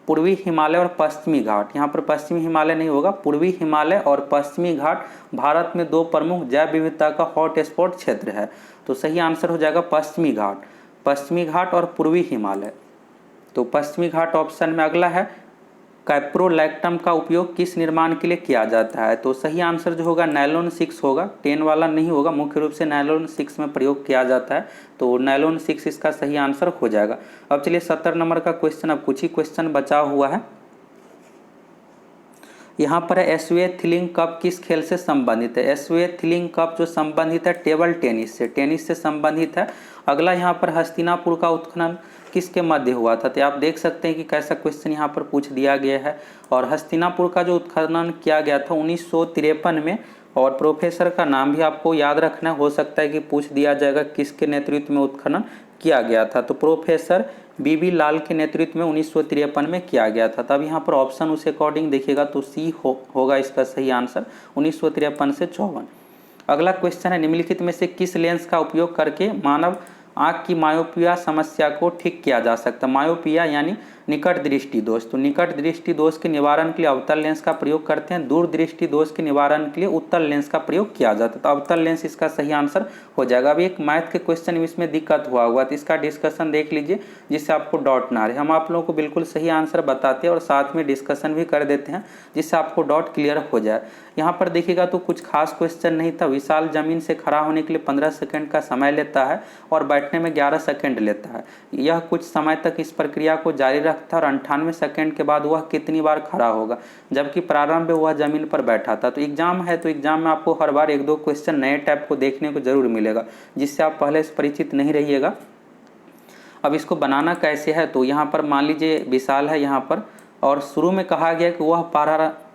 पूर्वी हिमालय और पश्चिमी घाट। यहाँ पर पश्चिमी हिमालय नहीं होगा, पूर्वी हिमालय और पश्चिमी घाट भारत में 2 प्रमुख जैव विविधता का हॉटस्पॉट क्षेत्र है। तो सही आंसर हो जाएगा पश्चिमी घाट, पश्चिमी घाट और पूर्वी हिमालय। तो पश्चिमी घाट ऑप्शन में। अगला है, कैप्रोलैक्टम का उपयोग किस निर्माण के लिए किया जाता है? तो सही आंसर जो होगा नायलॉन 6 होगा, 10 वाला नहीं होगा, मुख्य रूप से नायलॉन 6 में प्रयोग किया जाता है, तो नायलॉन 6 इसका सही आंसर हो जाएगा। अब चलिए 70 नंबर का क्वेश्चन, अब कुछ ही क्वेश्चन बचा हुआ है। यहाँ पर एस्वेथिलिंग कप किस खेल से संबंधित है? एस्वेथिलिंग कप जो संबंधित है टेबल टेनिस से, टेनिस से संबंधित है। अगला यहाँ पर हस्तिनापुर का उत्खनन किसके मध्य हुआ था? तो आप देख सकते हैं कि कैसा क्वेश्चन यहाँ पर पूछ दिया गया है। और हस्तिनापुर का जो उत्खनन किया गया था 1953 में, और प्रोफेसर का नाम भी आपको याद रखना, हो सकता है कि पूछ दिया जाएगा किसके नेतृत्व में उत्खनन किया गया था। तो प्रोफेसर बीबी लाल के नेतृत्व में 1953 में किया गया था। तब यहाँ पर ऑप्शन उस अकॉर्डिंग देखिएगा तो सी होगा इसका सही आंसर, 1953 से 54। अगला क्वेश्चन है, निम्नलिखित में से किस लेंस का उपयोग करके मानव आँख की मायोपिया समस्या को ठीक किया जा सकता है? मायोपिया यानी निकट दृष्टि दोष। तो निकट दृष्टि दोष के निवारण के लिए अवतल लेंस का प्रयोग करते हैं, दूर दृष्टि दोष के निवारण के लिए उत्तल लेंस का प्रयोग किया जाता है। तो अवतल लेंस इसका सही आंसर हो जाएगा। अब एक मैथ के क्वेश्चन इसमें दिक्कत हुआ हुआ, तो इसका डिस्कशन देख लीजिए जिससे आपको डाउट ना रहे। हम आप लोगों को बिल्कुल सही आंसर बताते हैं और साथ में डिस्कशन भी कर देते हैं जिससे आपको डाउट क्लियर हो जाए। यहाँ पर देखिएगा तो कुछ खास क्वेश्चन नहीं था। विशाल जमीन से खड़ा होने के लिए 15 सेकंड का समय लेता है और बैठने में 11 सेकंड लेता है। यह कुछ समय तक इस प्रक्रिया को जारी रखता है और 98 सेकंड के बाद वह कितनी बार खड़ा होगा, जबकि प्रारंभ में वह जमीन पर बैठा था। तो एग्जाम है, तो एग्जाम में आपको हर बार 1-2 क्वेश्चन नए टाइप को देखने को जरूर मिलेगा जिससे आप पहले से परिचित नहीं रहिएगा। अब इसको बनाना कैसे है, तो यहाँ पर मान लीजिए विशाल है यहाँ पर, और शुरू में कहा गया कि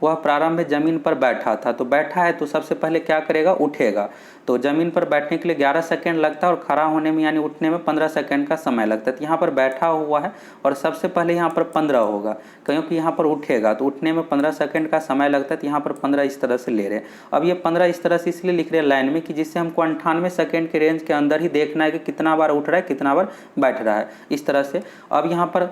वह प्रारंभ में ज़मीन पर बैठा था। तो बैठा है तो सबसे पहले क्या करेगा, उठेगा। तो ज़मीन पर बैठने के लिए 11 सेकंड लगता है और खड़ा होने में यानी उठने में 15 सेकंड का समय लगता है। तो यहाँ पर बैठा हुआ है और सबसे पहले यहाँ पर 15 होगा, क्योंकि यहाँ पर उठेगा तो उठने में 15 सेकंड का समय लगता है। तो यहाँ पर 15 इस तरह से ले रहे हैं। अब ये 15 इस तरह से इसलिए लिख रहे हैं लाइन में कि जिससे हमको 98 सेकंड के रेंज के अंदर ही देखना है कि कितना बार उठ रहा है, कितना बार बैठ रहा है, इस तरह से। अब यहाँ पर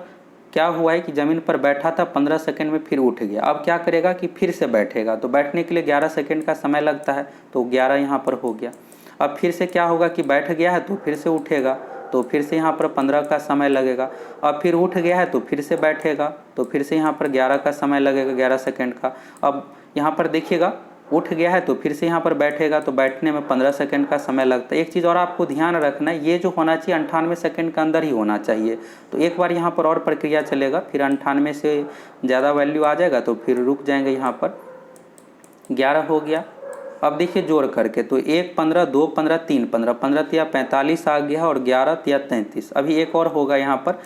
क्या हुआ है कि ज़मीन पर बैठा था, 15 सेकंड में फिर उठ गया। अब क्या करेगा कि फिर से बैठेगा। तो बैठने के लिए 11 सेकंड का समय लगता है, तो 11 यहाँ पर हो गया। अब फिर से क्या होगा कि बैठ गया है तो फिर से उठेगा, तो फिर से यहाँ पर 15 का समय लगेगा। अब फिर उठ गया है तो फिर से बैठेगा, तो फिर से यहाँ पर 11 का समय लगेगा, 11 सेकंड का। अब यहाँ पर देखिएगा उठ गया है तो फिर से यहाँ पर बैठेगा, तो बैठने में 15 सेकंड का समय लगता है। एक चीज़ और आपको ध्यान रखना है, ये जो होना चाहिए 98 सेकंड के अंदर ही होना चाहिए। तो एक बार यहाँ पर और प्रक्रिया चलेगा, फिर 98 से ज़्यादा वैल्यू आ जाएगा तो फिर रुक जाएंगे। यहाँ पर 11 हो गया। अब देखिए जोड़ करके, तो 1 15 2 15 3 15 15 तिया 45 आ गया और 11 तिया 33। अभी एक और होगा, यहाँ पर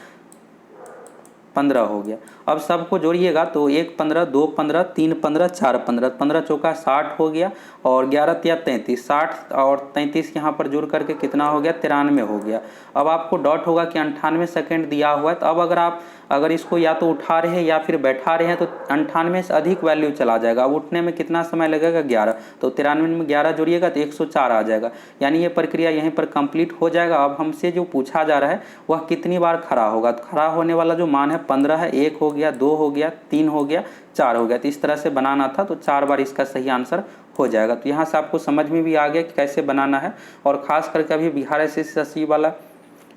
15 हो गया। अब सबको जोड़िएगा तो 1 15 2 15 3 15 4 15 15 चौका 60 हो गया और 11 तिया 33, 60 और 33 यहाँ पर जुड़ करके कितना हो गया, 93 हो गया। अब आपको डॉट होगा कि 98 सेकंड दिया हुआ है। तो अब अगर इसको या तो उठा रहे हैं या फिर बैठा रहे हैं तो 98 से अधिक वैल्यू चला जाएगा। अब उठने में कितना समय लगेगा, 11। तो 93 में 11 जोड़िएगा तो 104 आ जाएगा। यानी ये प्रक्रिया यहीं पर कंप्लीट हो जाएगा। अब हमसे जो पूछा जा रहा है वह कितनी बार खड़ा होगा। तो खड़ा होने वाला जो मान है 15 है, 1 हो गया, 2 हो गया, 3 हो गया, 4 हो गया। तो इस तरह से बनाना था, तो 4 बार इसका सही आंसर हो जाएगा। तो यहाँ से आपको समझ में भी आ गया कि कैसे बनाना है। और ख़ास करके अभी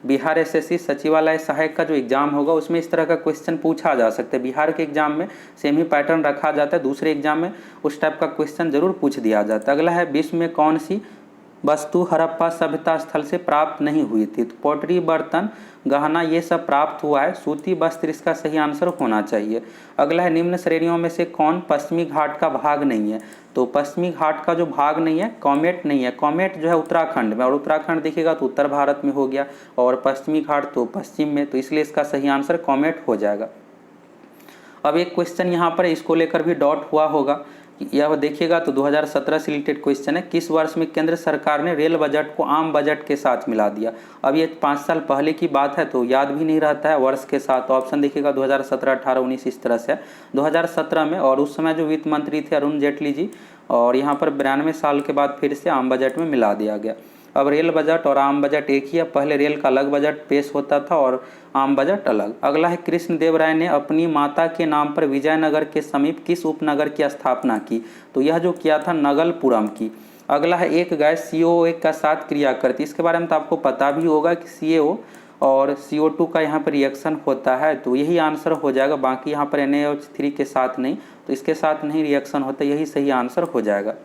बिहार एसएससी सचिवालय सहायक का जो एग्ज़ाम होगा उसमें इस तरह का क्वेश्चन पूछा जा सकता है। बिहार के एग्जाम में सेम ही पैटर्न रखा जाता है, दूसरे एग्जाम में उस टाइप का क्वेश्चन जरूर पूछ दिया जाता है। अगला है, विश्व में कौन सी वस्तु हड़प्पा सभ्यता स्थल से प्राप्त नहीं हुई थी। तो पोटरी, बर्तन, गहना ये सब प्राप्त हुआ है। सूती वस्त्र इसका सही आंसर होना चाहिए। अगला है, निम्न श्रेणियों में से कौन पश्चिमी घाट का भाग नहीं है। तो पश्चिमी घाट का जो भाग नहीं है, कॉमेट नहीं है। कॉमेट जो है उत्तराखंड में, और उत्तराखंड देखिएगा तो उत्तर भारत में हो गया और पश्चिमी घाट तो पश्चिम में। तो इसलिए इसका सही आंसर कॉमेट हो जाएगा। अब एक क्वेश्चन यहाँ पर इसको लेकर भी डॉट हुआ होगा, यह देखिएगा तो 2017 से रिलेटेड क्वेश्चन है। किस वर्ष में केंद्र सरकार ने रेल बजट को आम बजट के साथ मिला दिया। अब ये 5 साल पहले की बात है तो याद भी नहीं रहता है वर्ष के साथ। तो ऑप्शन देखिएगा 2017, 18, 19 इस तरह से 2017 में। और उस समय जो वित्त मंत्री थे अरुण जेटली जी, और यहाँ पर 92 साल के बाद फिर से आम बजट में मिला दिया गया। अब रेल बजट और आम बजट एक ही है, पहले रेल का अलग बजट पेश होता था और आम बजट अलग। अगला है, कृष्णदेव राय ने अपनी माता के नाम पर विजयनगर के समीप किस उपनगर की स्थापना की। तो यह जो किया था नगलपुरम की। अगला है, एक गैस CO का साथ क्रिया करती। इसके बारे में तो आपको पता भी होगा कि CaO और CO2 का यहाँ पर रिएक्शन होता है, तो यही आंसर हो जाएगा। बाकी यहाँ पर NaOH3 के साथ नहीं, तो इसके साथ नहीं रिएक्शन होता, यही सही आंसर हो जाएगा।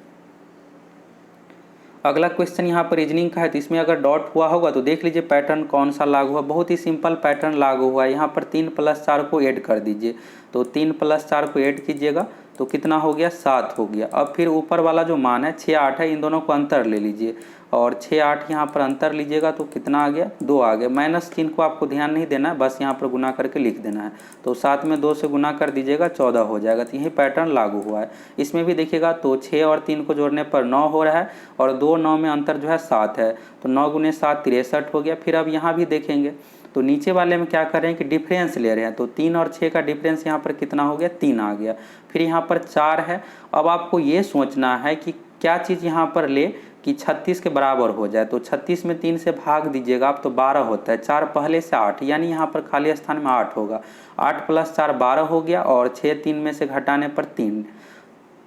अगला क्वेश्चन यहाँ पर रीजनिंग का है, तो इसमें अगर डॉट हुआ होगा तो देख लीजिए पैटर्न कौन सा लागू हुआ। बहुत ही सिंपल पैटर्न लागू हुआ है। यहाँ पर 3 + 4 को ऐड कर दीजिए। तो 3 + 4 को ऐड कीजिएगा तो कितना हो गया, 7 हो गया। अब फिर ऊपर वाला जो मान है 6 8 है, इन दोनों को अंतर ले लीजिए और 6 8 यहाँ पर अंतर लीजिएगा तो कितना आ गया, 2 आ गया। माइनस चिन्ह को आपको ध्यान नहीं देना है, बस यहाँ पर गुना करके लिख देना है। तो 7 में 2 से गुना कर दीजिएगा, 14 हो जाएगा। तो यही पैटर्न लागू हुआ है। इसमें भी देखिएगा तो 6 और 3 को जोड़ने पर 9 हो रहा है और 2 9 में अंतर जो है 7 है, तो 9 × 7 63 हो गया। फिर अब यहाँ भी देखेंगे तो नीचे वाले में क्या कर रहे हैं कि डिफरेंस ले रहे हैं। तो 3 और 6 का डिफरेंस यहाँ पर कितना हो गया, 3 आ गया। फिर यहाँ पर 4 है। अब आपको ये सोचना है कि क्या चीज़ यहाँ पर ले कि 36 के बराबर हो जाए। तो 36 में 3 से भाग दीजिएगा आप तो 12 होता है। 4 पहले से 8, यानी यहाँ पर खाली स्थान में 8 होगा। 8 + 4 12 हो गया और 6 3 में से घटाने पर 3।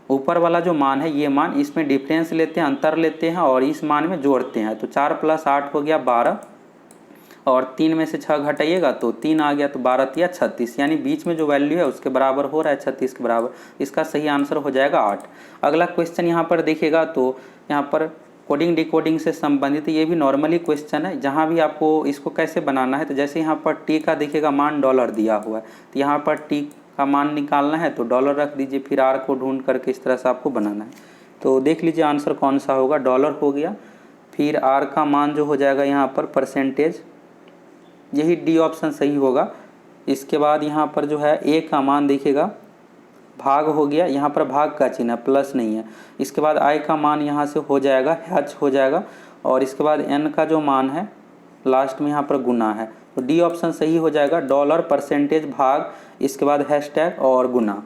ऊपर वाला जो मान है ये मान, इसमें डिफरेंस लेते हैं, अंतर लेते हैं और इस मान में जोड़ते हैं। तो 4 + 8 हो गया 12 और 3 में से 6 घटाइएगा तो 3 आ गया। तो 12 × 36, यानी बीच में जो वैल्यू है उसके बराबर हो रहा है, 36 के बराबर। इसका सही आंसर हो जाएगा 8। अगला क्वेश्चन यहाँ पर देखिएगा तो यहाँ पर कोडिंग डिकोडिंग से संबंधित ये भी नॉर्मली क्वेश्चन है। जहाँ भी आपको इसको कैसे बनाना है, तो जैसे यहाँ पर टी का देखिएगा मान $, दिया हुआ है, तो यहाँ पर टी का मान निकालना है तो $, रख दीजिए। फिर आर को ढूंढ करके इस तरह से आपको बनाना है। तो देख लीजिए आंसर कौन सा होगा, $, हो गया। फिर आर का मान जो हो जाएगा यहाँ पर परसेंटेज, यही डी ऑप्शन सही होगा। इसके बाद यहाँ पर जो है ए का मान देखिएगा भाग हो गया, यहाँ पर भाग का चिन्ह है, प्लस नहीं है। इसके बाद I का मान यहाँ से हो जाएगा H हो जाएगा, और इसके बाद N का जो मान है लास्ट में यहाँ पर गुना है, तो डी ऑप्शन सही हो जाएगा। डॉलर, परसेंटेज, भाग, इसके बाद हैशटैग और गुना।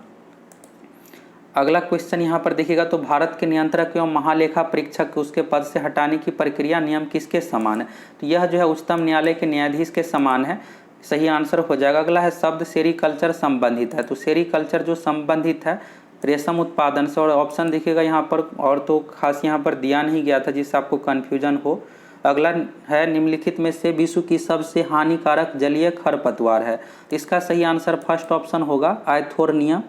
अगला क्वेश्चन यहाँ पर देखिएगा, तो भारत के नियंत्रक एवं महालेखा परीक्षक को उसके पद से हटाने की प्रक्रिया नियम किसके समान है? तो यह जो है उच्चतम न्यायालय के न्यायाधीश के समान है, सही आंसर हो जाएगा। अगला है शब्द सेरीकल्चर संबंधित है, तो सेरीकल्चर जो संबंधित है रेशम उत्पादन से, और ऑप्शन देखिएगा यहाँ पर और तो खास यहाँ पर दिया नहीं गया था जिससे आपको कन्फ्यूजन हो। अगला है निम्नलिखित में से विश्व की सबसे हानिकारक जलीय खरपतवार है, तो इसका सही आंसर फर्स्ट ऑप्शन होगा आइथोर्निया,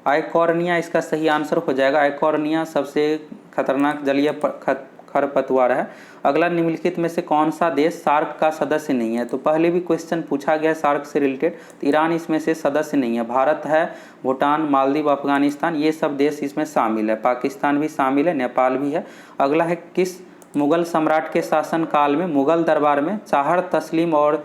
आइकॉर्निया इसका सही आंसर हो जाएगा। आइकॉर्निया सबसे खतरनाक जलीय खरपतवार है। अगला निम्नलिखित में से कौन सा देश सार्क का सदस्य नहीं है? तो पहले भी क्वेश्चन पूछा गया सार्क से रिलेटेड, तो ईरान इसमें से सदस्य नहीं है। भारत है, भूटान, मालदीव, अफगानिस्तान ये सब देश इसमें शामिल है, पाकिस्तान भी शामिल है, नेपाल भी है। अगला है किस मुगल सम्राट के शासनकाल में मुगल दरबार में चाहर तस्लीम और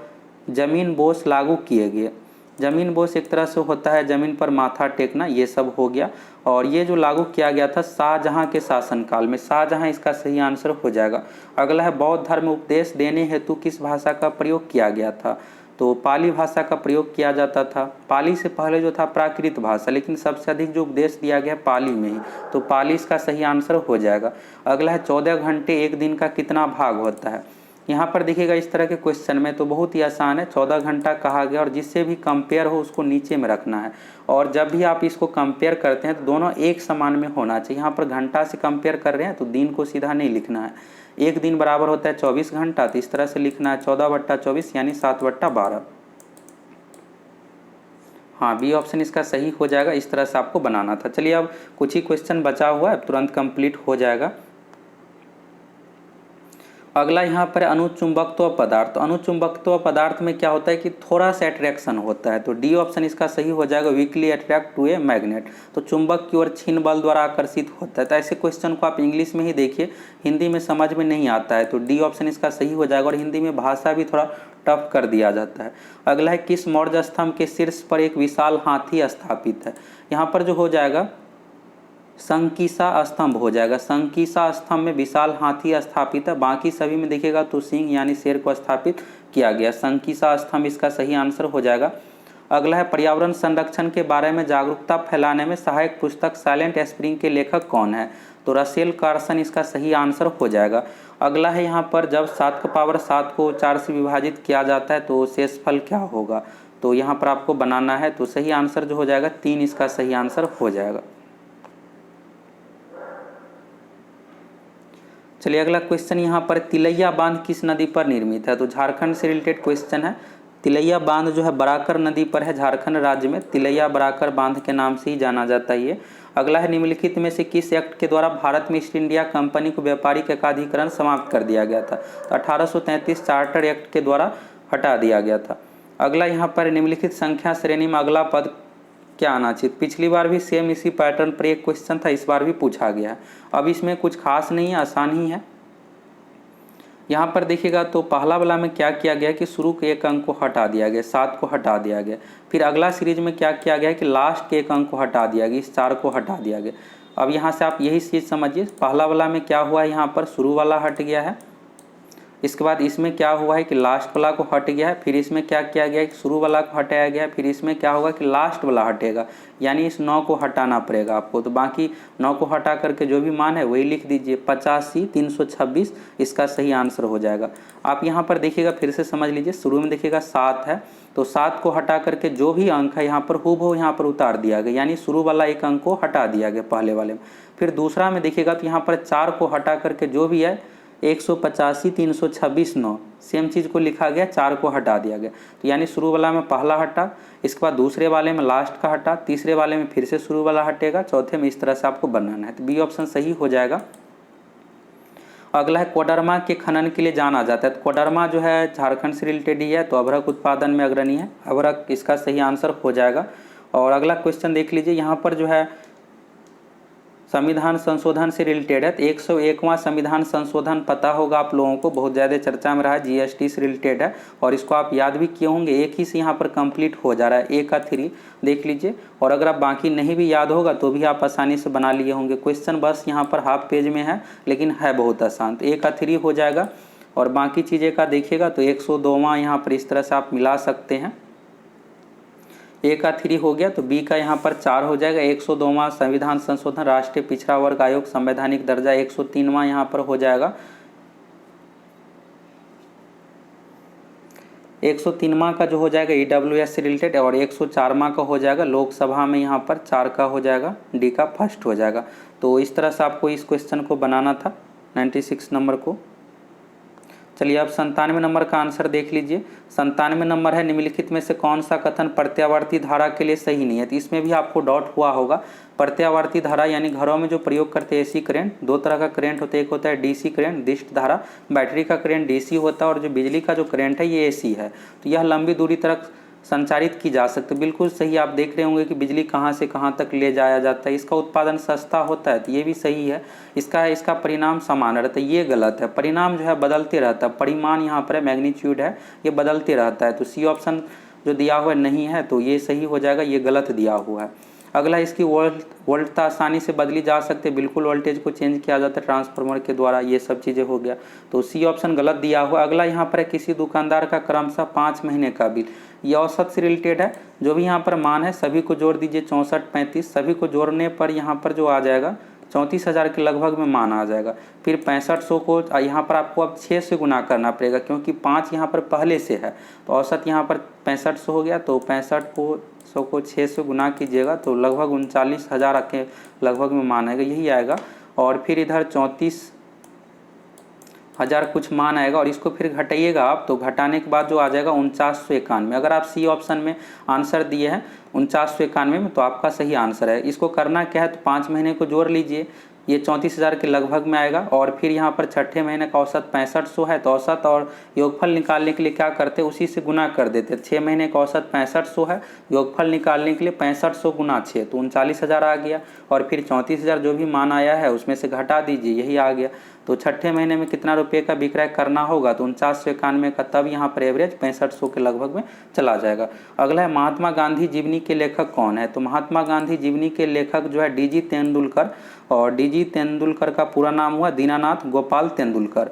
जमीन बोस लागू किए गए? जमीन बोस एक तरह से होता है जमीन पर माथा टेकना, ये सब हो गया। और ये जो लागू किया गया था शाहजहां के शासनकाल में, शाहजहां इसका सही आंसर हो जाएगा। अगला है बौद्ध धर्म उपदेश देने हेतु किस भाषा का प्रयोग किया गया था? तो पाली भाषा का प्रयोग किया जाता था। पाली से पहले जो था प्राकृत भाषा, लेकिन सबसे अधिक जो उपदेश दिया गया पाली में ही, तो पाली इसका सही आंसर हो जाएगा। अगला है 14 घंटे एक दिन का कितना भाग होता है? यहाँ पर देखिएगा इस तरह के क्वेश्चन में तो बहुत ही आसान है, 14 घंटा कहा गया और जिससे भी कंपेयर हो उसको नीचे में रखना है। और जब भी आप इसको कंपेयर करते हैं तो दोनों एक समान में होना चाहिए। यहाँ पर घंटा से कंपेयर कर रहे हैं तो दिन को सीधा नहीं लिखना है। एक दिन बराबर होता है 24 घंटा, तो इस तरह से लिखना है 14/24 यानी 7/12। हाँ, बी ऑप्शन इसका सही हो जाएगा। इस तरह से आपको बनाना था। चलिए अब कुछ ही क्वेश्चन बचा हुआ है, तुरंत कंप्लीट हो जाएगा। अगला यहाँ पर अनुचुंबकत्व पदार्थ। तो अनुचुंबकत्व पदार्थ में क्या होता है कि थोड़ा सा अट्रैक्शन होता है, तो डी ऑप्शन इसका सही हो जाएगा, weakly attracted to a magnet. तो चुंबक की ओर छीन बल द्वारा आकर्षित होता है। तो ऐसे क्वेश्चन को आप इंग्लिश में ही देखिए, हिंदी में समझ में नहीं आता है, तो डी ऑप्शन इसका सही हो जाएगा। और हिंदी में भाषा भी थोड़ा टफ कर दिया जाता है। अगला है किस मौर्य स्तंभ के शीर्ष पर एक विशाल हाथी स्थापित है? यहाँ पर जो हो जाएगा संकीसा स्तंभ हो जाएगा। संकीसा स्तंभ में विशाल हाथी स्थापित है, बाकी सभी में देखिएगा तो सिंह यानी शेर को स्थापित किया गया। संकीसा स्तंभ इसका सही आंसर हो जाएगा। अगला है पर्यावरण संरक्षण के बारे में जागरूकता फैलाने में सहायक पुस्तक साइलेंट स्प्रिंग के लेखक कौन है? तो रसेल कार्सन इसका सही आंसर हो जाएगा। अगला है यहाँ पर जब 7 को 4 से विभाजित किया जाता है तो शेषफल क्या होगा? तो यहाँ पर आपको बनाना है, तो सही आंसर जो हो जाएगा 3 इसका सही आंसर हो जाएगा। चलिए अगला क्वेश्चन यहाँ पर तिलैया बांध किस नदी पर निर्मित है? तो झारखंड से रिलेटेड क्वेश्चन है। तिलैया बांध जो है बराकर नदी पर है, झारखंड राज्य में तिलैया बराकर बांध के नाम से ही जाना जाता है ये। अगला है निम्नलिखित में से किस एक्ट के द्वारा भारत में ईस्ट इंडिया कंपनी को व्यापारिक एकाधिकरण समाप्त कर दिया गया था? तो 1833 चार्टर एक्ट के द्वारा हटा दिया गया था। अगला यहाँ पर निम्नलिखित संख्या श्रेणी में अगला पद क्या आना चाहिए? पिछली बार भी सेम इसी पैटर्न पर एक क्वेश्चन था, इस बार भी पूछा गया है। अब इसमें कुछ खास नहीं है, आसान ही है। यहाँ पर देखिएगा तो पहला वाला में क्या किया गया कि शुरू के एक अंक को हटा दिया गया, 7 को हटा दिया गया। फिर अगला सीरीज में क्या किया गया कि लास्ट के एक अंक को हटा दिया गया, इस 4 को हटा दिया गया। अब यहाँ से आप यही चीज़ समझिए, पहला वाला में क्या हुआ है, यहाँ पर शुरू वाला हट गया है। इसके बाद इसमें क्या हुआ है कि लास्ट वाला को हट गया है। फिर इसमें क्या किया गया कि शुरू वाला को हटाया गया है। फिर इसमें क्या होगा कि लास्ट वाला हटेगा, यानी इस 9 को हटाना पड़ेगा आपको। तो बाकी 9 को हटा करके जो भी मान है वही लिख दीजिए, 85 326 इसका सही आंसर हो जाएगा। आप यहाँ पर देखिएगा, फिर से समझ लीजिए, शुरू में देखिएगा 7 है, तो 7 को हटा करके जो भी अंक है यहाँ पर हूबहू यहाँ पर उतार दिया गया, यानी शुरू वाला एक अंक को हटा दिया गया पहले वाले में। फिर दूसरा में देखिएगा तो यहाँ पर 4 को हटा करके जो भी है 185 326 9 सेम चीज़ को लिखा गया, 4 को हटा दिया गया। तो यानी शुरू वाला में पहला हटा, इसके बाद दूसरे वाले में लास्ट का हटा, तीसरे वाले में फिर से शुरू वाला हटेगा, चौथे में इस तरह से आपको बनाना है। तो बी ऑप्शन सही हो जाएगा। अगला है कोडरमा के खनन के लिए जाना जाता है। तो कोडरमा जो है झारखंड से रिलेटेड ही है, तो अभ्रक उत्पादन में अग्रणी है, अभ्रक इसका सही आंसर हो जाएगा। और अगला क्वेश्चन देख लीजिए, यहाँ पर जो है संविधान संशोधन से रिलेटेड है। तो 101वां संविधान संशोधन पता होगा आप लोगों को, बहुत ज़्यादा चर्चा में रहा है, जीएसटी से रिलेटेड है और इसको आप याद भी किए होंगे। एक ही से यहाँ पर कंप्लीट हो जा रहा है, ए का 3 देख लीजिए। और अगर आप बाकी नहीं भी याद होगा तो भी आप आसानी से बना लिए होंगे। क्वेश्चन बस यहाँ पर हाफ पेज में है लेकिन है बहुत आसान। तो ए का 3 हो जाएगा और बाकी चीज़ें का देखिएगा तो 102वां यहाँ पर इस तरह से आप मिला सकते हैं। ए का 3 हो गया तो बी का यहाँ पर 4 हो जाएगा। 102वां संविधान संशोधन राष्ट्रीय पिछड़ा वर्ग आयोग संवैधानिक दर्जा 103वां यहाँ पर हो जाएगा। 103वां का जो हो जाएगा ईडब्ल्यूएस से रिलेटेड और 104वां का हो जाएगा लोकसभा में यहाँ पर 4 का हो जाएगा, डी का फर्स्ट हो जाएगा। तो इस तरह से आपको इस क्वेश्चन को बनाना था 96 नंबर को। चलिए अब 97 नंबर का आंसर देख लीजिए। 97 नंबर है निम्नलिखित में से कौन सा कथन प्रत्यावर्ती धारा के लिए सही नहीं है। तो इसमें भी आपको डाउट हुआ होगा। प्रत्यावर्ती धारा यानी घरों में जो प्रयोग करते हैं एसी करंट, दो तरह का करंट होता है, एक होता है डीसी करंट दिष्ट धारा, बैटरी का करंट डीसी होता है और जो बिजली का जो करंट है ये एसी है। तो यह लंबी दूरी तक संचारित की जा सकती है। बिल्कुल सही, आप देख रहे होंगे कि बिजली कहाँ से कहाँ तक ले जाया जाता है, इसका उत्पादन सस्ता होता है, तो ये भी सही है। इसका परिणाम समान रहता है, ये गलत है। परिणाम जो है बदलते रहता है, परिमाण यहाँ पर मैग्नीट्यूड है ये बदलते रहता है। तो सी ऑप्शन जो दिया हुआ नहीं है तो ये सही हो जाएगा, ये गलत दिया हुआ है। अगला इसकी वोल्टता आसानी से बदली जा सकती है, बिल्कुल वोल्टेज को चेंज किया जाता है ट्रांसफार्मर के द्वारा, ये सब चीज़ें हो गया। तो सी ऑप्शन गलत दिया हुआ। अगला यहाँ पर है किसी दुकानदार का क्रमशः 5 महीने का बिल, ये औसत से रिलेटेड है। जो भी यहाँ पर मान है सभी को जोड़ दीजिए, 64 35 सभी को जोड़ने पर यहाँ पर जो आ जाएगा 34,000 के लगभग में मान आ जाएगा। फिर 6500 को यहाँ पर आपको अब 6 से गुना करना पड़ेगा क्योंकि 5 यहाँ पर पहले से है। तो औसत यहाँ पर 6500 हो गया, तो 65 को 6 से गुना कीजिएगा तो लगभग 39,000 के लगभग में मान आएगा, यही आएगा। और फिर इधर 34,000 कुछ मान आएगा और इसको फिर घटाइएगा आप, तो घटाने के बाद जो आ जाएगा 4991। अगर आप सी ऑप्शन में आंसर दिए हैं 4991 में तो आपका सही आंसर है। इसको करना क्या है तो 5 महीने को जोड़ लीजिए, ये 34,000 के लगभग में आएगा। और फिर यहाँ पर छठे महीने का औसत 6500 है, तो औसत और योगफल निकालने के लिए क्या करते हैं उसी से गुना कर देते। 6 महीने का औसत 6500 है, योगफल निकालने के लिए 6500 गुना 6 तो 39,000 आ गया। और फिर 34,000 जो भी मान आया है उसमें से घटा दीजिए, यही आ गया। तो छठे महीने में कितना रुपये का विक्रय करना होगा तो 4991 का, तब यहाँ पर एवरेज 6500 के लगभग में चला जाएगा। अगला है महात्मा गांधी जीवनी के लेखक कौन है। तो महात्मा गांधी जीवनी के लेखक जो है डीजी तेंदुलकर, और डीजी तेंदुलकर का पूरा नाम हुआ दीनानाथ गोपाल तेंदुलकर।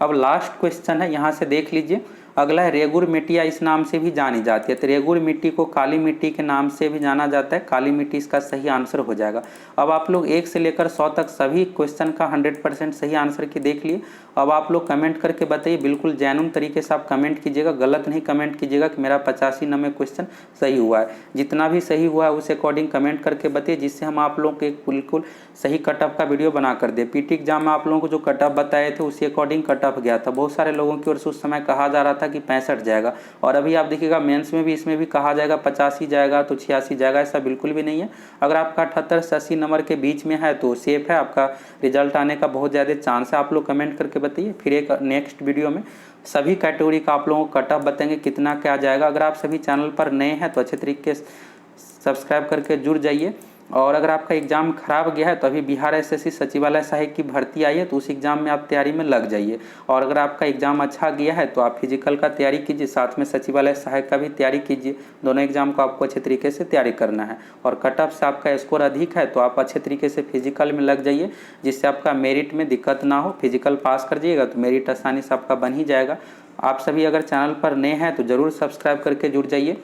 अब लास्ट क्वेश्चन है, यहाँ से देख लीजिए। अगला है रेगुर मिट्टिया इस नाम से भी जानी जाती है। तो रेगुर मिट्टी को काली मिट्टी के नाम से भी जाना जाता है, काली मिट्टी इसका सही आंसर हो जाएगा। अब आप लोग 1 से लेकर 100 तक सभी क्वेश्चन का 100% सही आंसर की देख लिए। अब आप लोग कमेंट करके बताइए, बिल्कुल जेन्युइन तरीके से आप कमेंट कीजिएगा, गलत नहीं कमेंट कीजिएगा कि मेरा 85-90 क्वेश्चन सही हुआ है। जितना भी सही हुआ है उस अकॉर्डिंग कमेंट करके बताइए, जिससे हम आप लोगों को एक बिल्कुल सही कट ऑफ का वीडियो बना कर दे। पीटी एग्जाम में आप लोगों को जो कट ऑफ बताए थे उसी अकॉर्डिंग कट ऑफ गया था। बहुत सारे लोगों की ओर से उस समय कहा जा रहा था कि 65 जाएगा, और अभी आप देखिएगा मेंस में भी इसमें भी कहा जाएगा 85 जाएगा तो 86 जाएगा, ऐसा बिल्कुल भी नहीं है। अगर आपका 78 से 80 नंबर के बीच में है तो सेफ है, आपका रिजल्ट आने का बहुत ज़्यादा चांस है। आप लोग कमेंट करके बताइए, फिर एक नेक्स्ट वीडियो में सभी कैटेगरी का आप लोगों को कट ऑफ बताएंगे कितना क्या जाएगा। अगर आप सभी चैनल पर नए हैं तो अच्छे तरीके से सब्सक्राइब करके जुड़ जाइए। और अगर आपका एग्ज़ाम खराब गया है तो अभी बिहार एसएससी सचिवालय सहायक की भर्ती आई है, तो उस एग्ज़ाम में आप तैयारी में लग जाइए। और अगर आपका एग्ज़ाम अच्छा गया है तो आप फिजिकल का तैयारी कीजिए, साथ में सचिवालय सहायक का भी तैयारी कीजिए। दोनों एग्ज़ाम को आपको अच्छे तरीके से तैयारी करना है। और कट ऑफ से आपका स्कोर अधिक है तो आप अच्छे तरीके से फिजिकल में लग जाइए, जिससे आपका मेरिट में दिक्कत ना हो। फिजिकल पास कर जाइएगा तो मेरिट आसानी से आपका बन ही जाएगा। आप सभी अगर चैनल पर नए हैं तो ज़रूर सब्सक्राइब करके जुड़ जाइए।